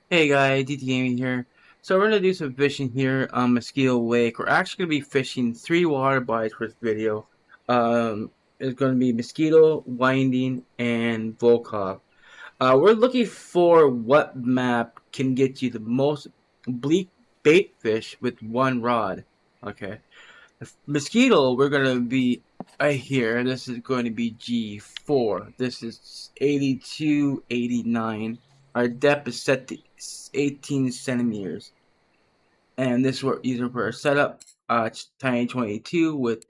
Hey guys, DT Gaming here. So we're gonna do some fishing here on Mosquito Lake. We're actually gonna be fishing 3 water bodies for this video. It's gonna be Mosquito, Winding, and Volkhov. We're looking for what map can get you the most bleak bait fish with one rod. Okay. Mosquito, we're gonna be right here. This is going to be G4. This is 82, 89. Our depth is set to 18 centimeters. And this is these are for our setup. Tiny 22 with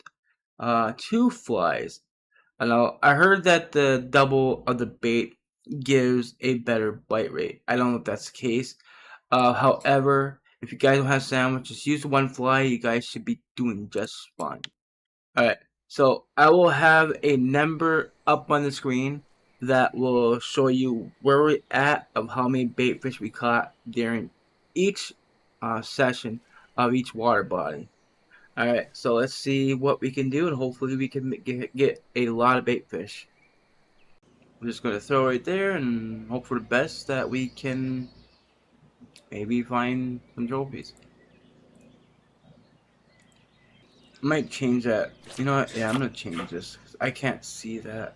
2 flies. I heard that the double of the bait gives a better bite rate. I don't know if that's the case. However, if you guys don't have sandwich, just use 1 fly. You guys should be doing just fine. Alright, so I will have a number up on the screen that will show you where we're at of how many bait fish we caught during each session of each water body. Alright, so let's see what we can do and hopefully we can get a lot of bait fish. I'm just going to throw right there and hope for the best that we can maybe find some trophies. I might change that. You know what? Yeah, I'm going to change this. I can't see that.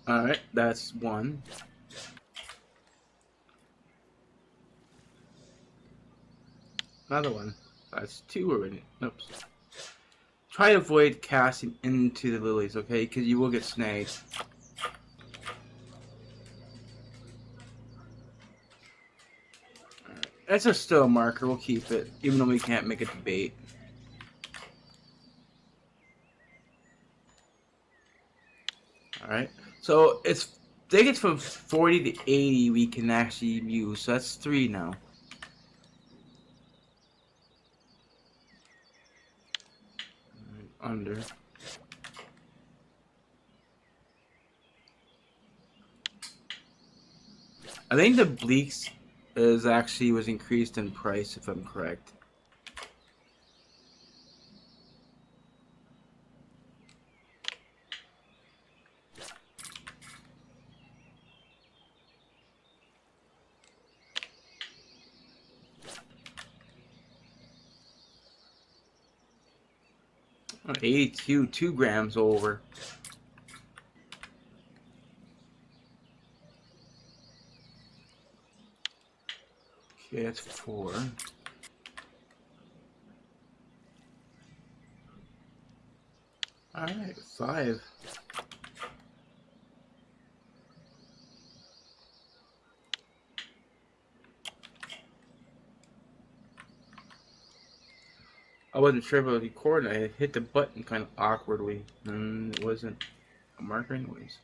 Alright, that's one. Another one. That's two already. Oops. Try to avoid casting into the lilies, okay? Because you will get snagged. Alright. That's a still marker. We'll keep it, even though we can't make it to bait. Alright. So it's, I think it's from 40 to 80 we can actually use. So that's 3 now. Under. I think the Bleaks was increased in price, if I'm correct. Oh, 82, 2 grams over. Okay, that's 4. Alright, 5. I wasn't sure if I was recording. I hit the button kind of awkwardly, and it wasn't a marker anyways.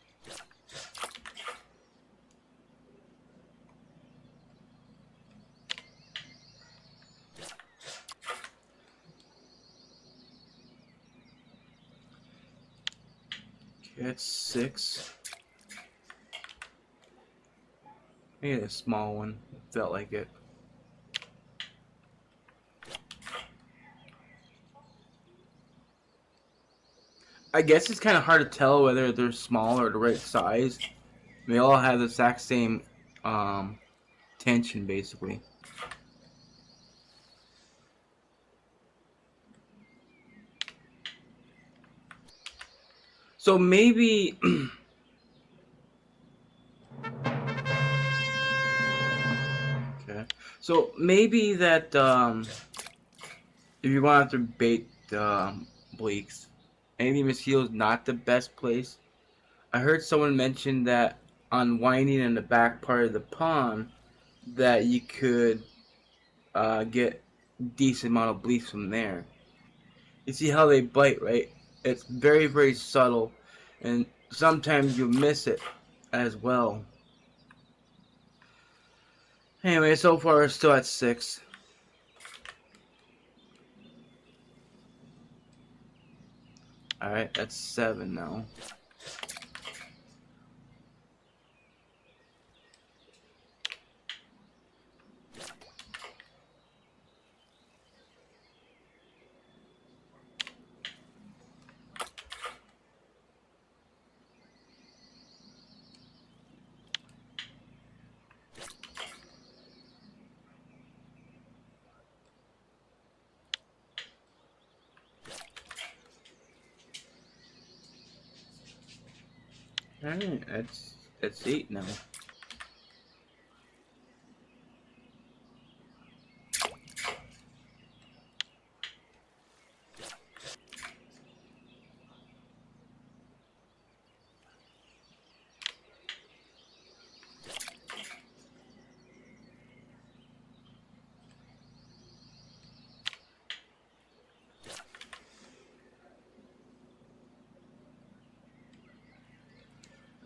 Okay, that's 6. Maybe a small one. Felt like it. I guess it's kind of hard to tell whether they're small or the right size. They all have the exact same tension, basically. So maybe okay. So maybe that if you want to bait Bleaks, maybe Mosquito's not the best place. I heard someone mention that on winding in the back part of the pond that you could get decent amount of Bleaks from there. You see how they bite, right? It's very, very subtle, and sometimes you miss it as well. Anyway, so far we're still at 6. Alright, that's 7 now. Alright, that's 8 now.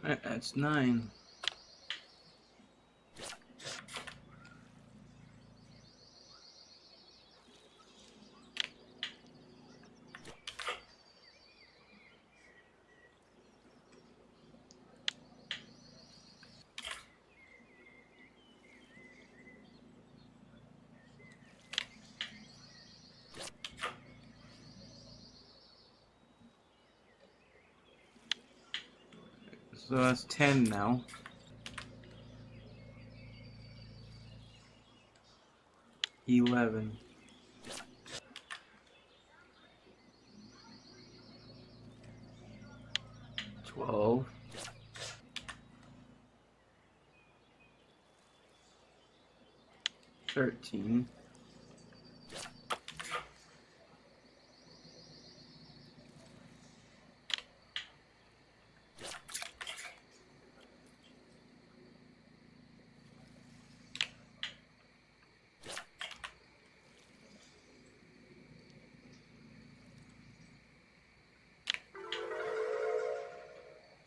Alright, that's 9. So that's 10 now. 11. 12. 13.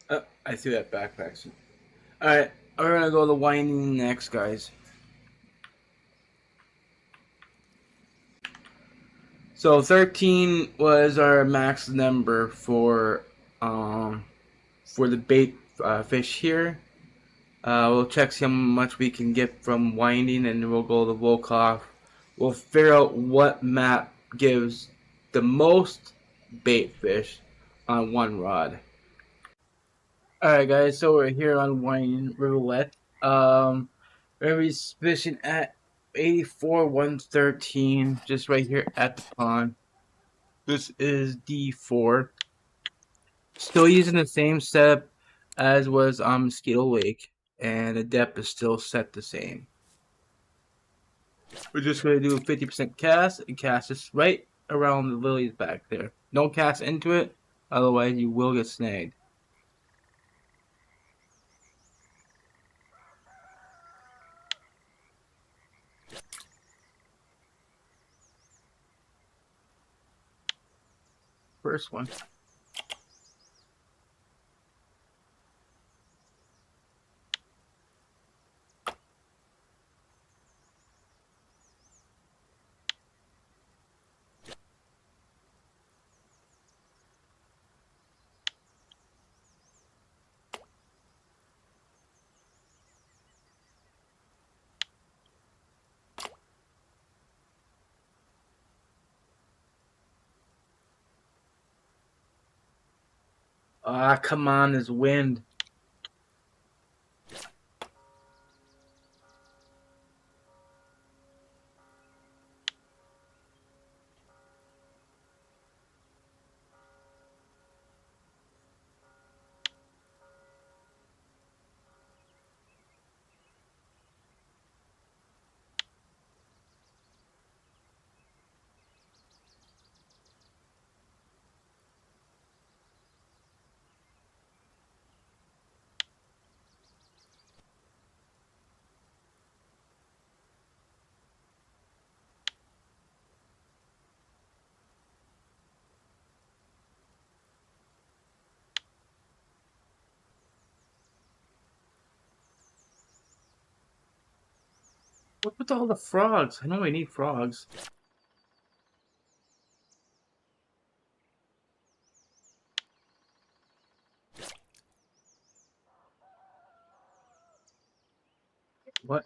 'Oh, I threw that backpack. Alright, we're gonna go to winding next, guys. So 13 was our max number for the bait fish here. We'll check see how much we can get from winding, and then we'll go to Volkhov. We'll figure out what map gives the most bait fish on one rod. Alright guys, so we're here on winding Rivulet. We're gonna be fishing at 84 113, just right here at the pond. This is D4. Still using the same setup as was on Mosquito Lake, and the depth is still set the same. We're just going to do a 50% cast and cast this right around the lilies back there. Don't cast into it, otherwise you will get snagged. First one. Ah, come on, there's wind. What with all the frogs? I know I need frogs. What?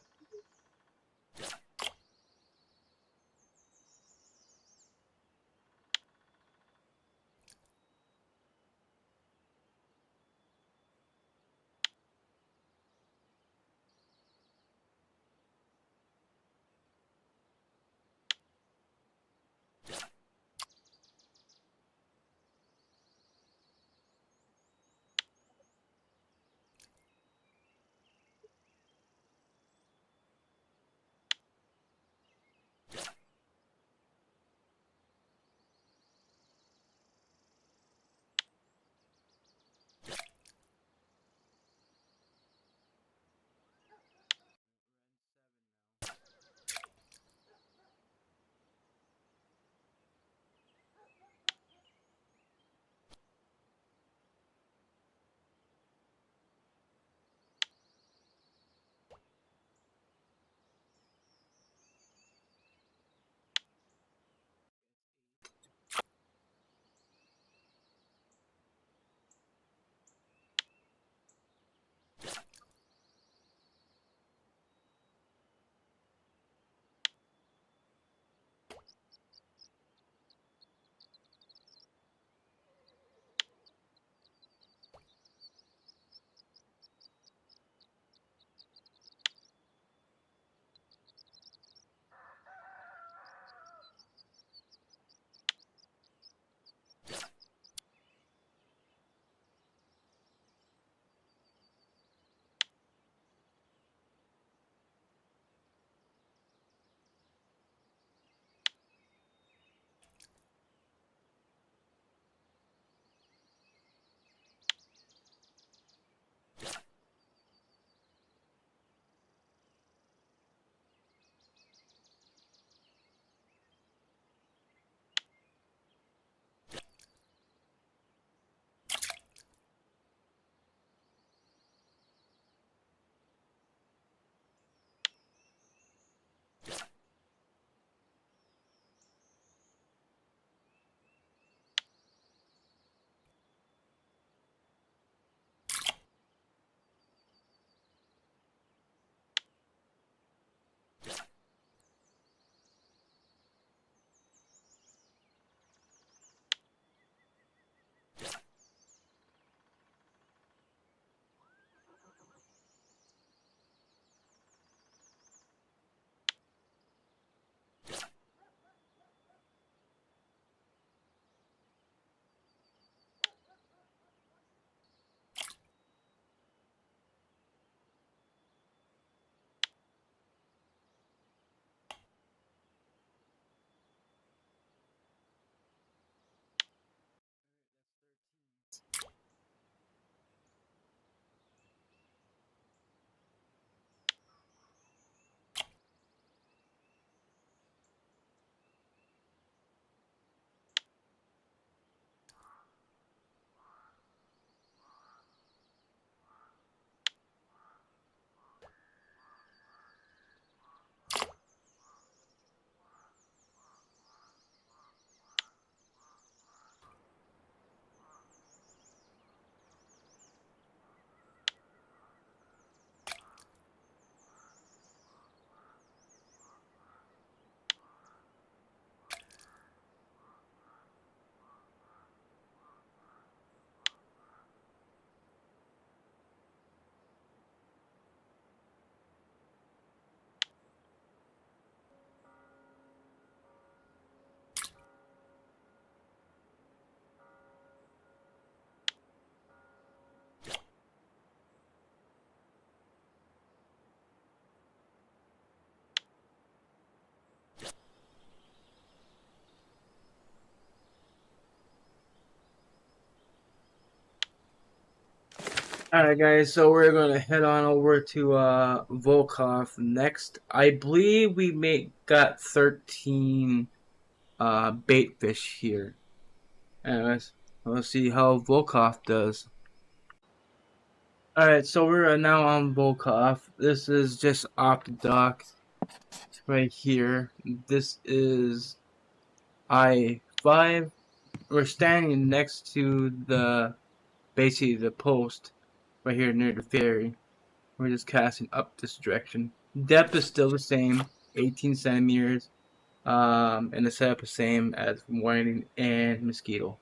Alright guys, so we're gonna head on over to Volkhov next. I believe we got 13 bait fish here. Anyways, let's see how Volkhov does. Alright, so we're now on Volkhov. This is just off the dock right here. This is I-5. We're standing next to basically the post right here near the ferry. We're just casting up this direction. Depth is still the same, 18 centimeters, and the setup is the same as Whiting and Mosquito.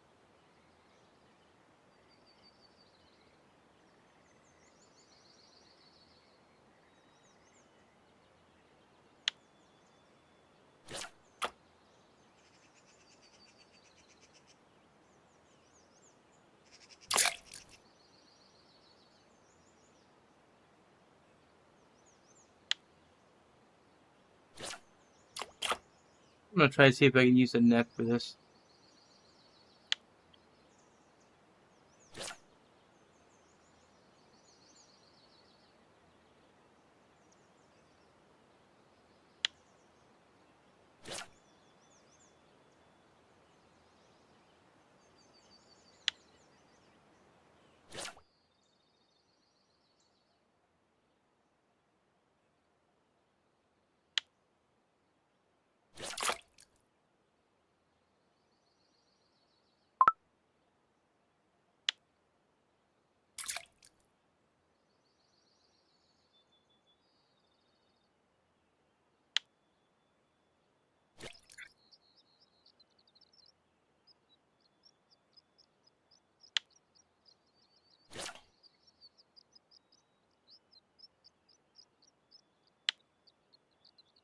I'm gonna try to see if I can use a net for this.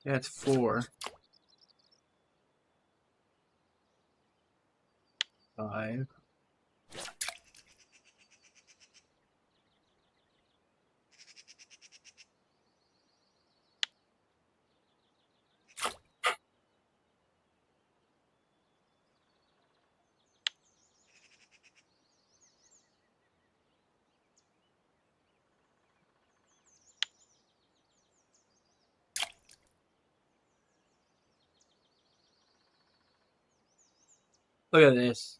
That's 4, 5. Look at this.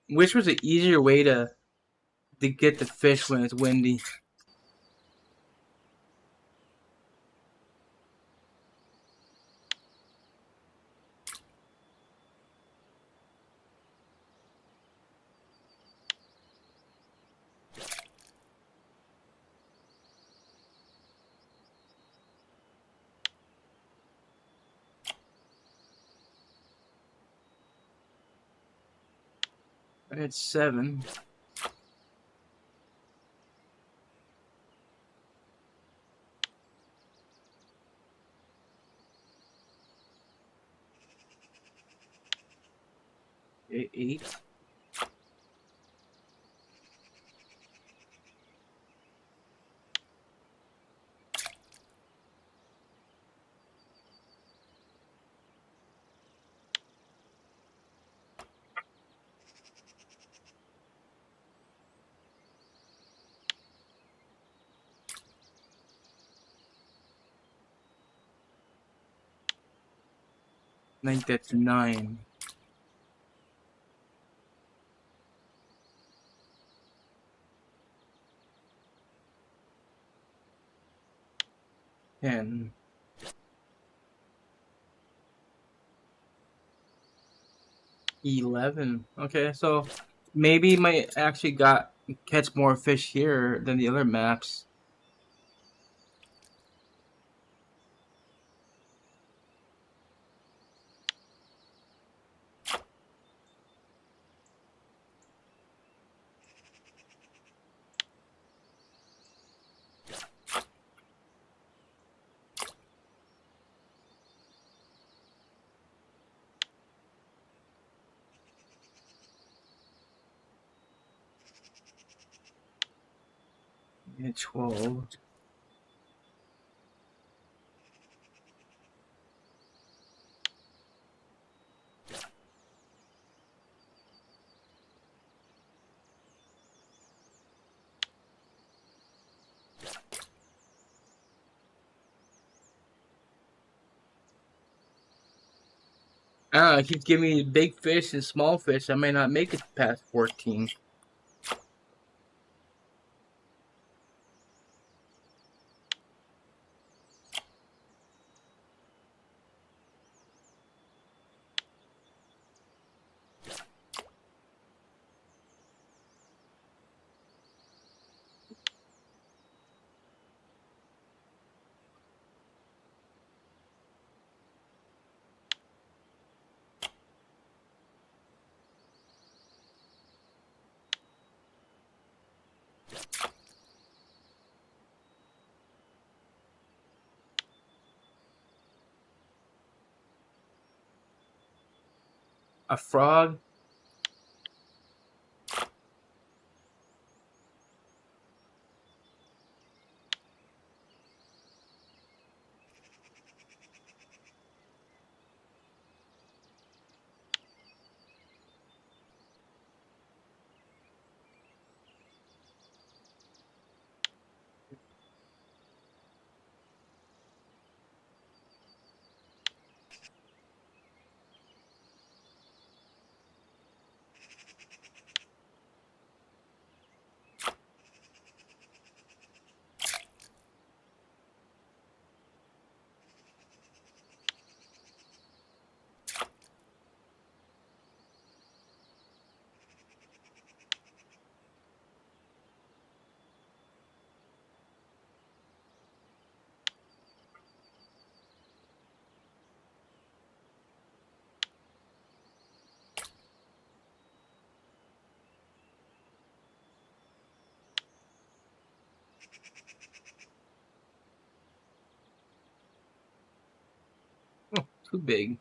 Which was an easier way to get the fish when it's windy? It's 7. Okay, 8. 9, that's 9. 10. 11. Okay, so maybe might actually catch more fish here than the other maps. Yeah, 12. I don't know, it keeps giving me big fish and small fish. I may not make it past 14. A frog? Oh, too big.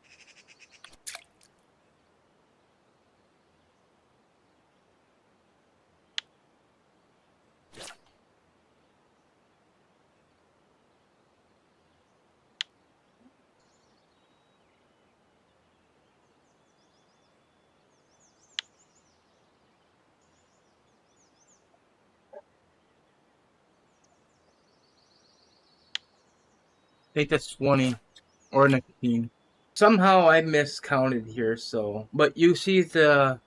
I think that's 20 or 19. Somehow I miscounted here, so. But you see the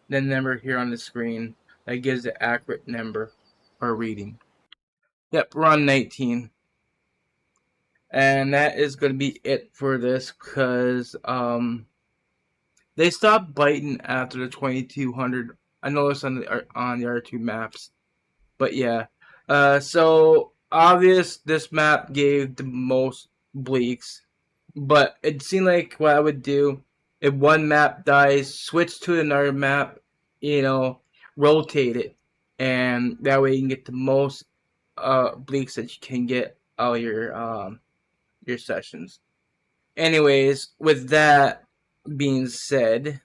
number here on the screen that gives the accurate number or reading. Yep, we're on 19. And that is going to be it for this because they stopped biting after the 2200. I noticed on the other two maps. But yeah. So obvious this map gave the most Bleaks. But it seemed like what I would do if one map dies, switch to another map, rotate it. And that way you can get the most Bleaks that you can get out of your sessions. Anyways, with that being said,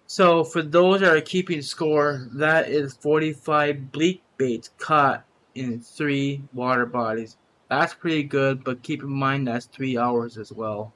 so for those that are keeping score, that is 45 bleak baits caught in 3 water bodies. That's pretty good, but keep in mind that's 3 hours as well.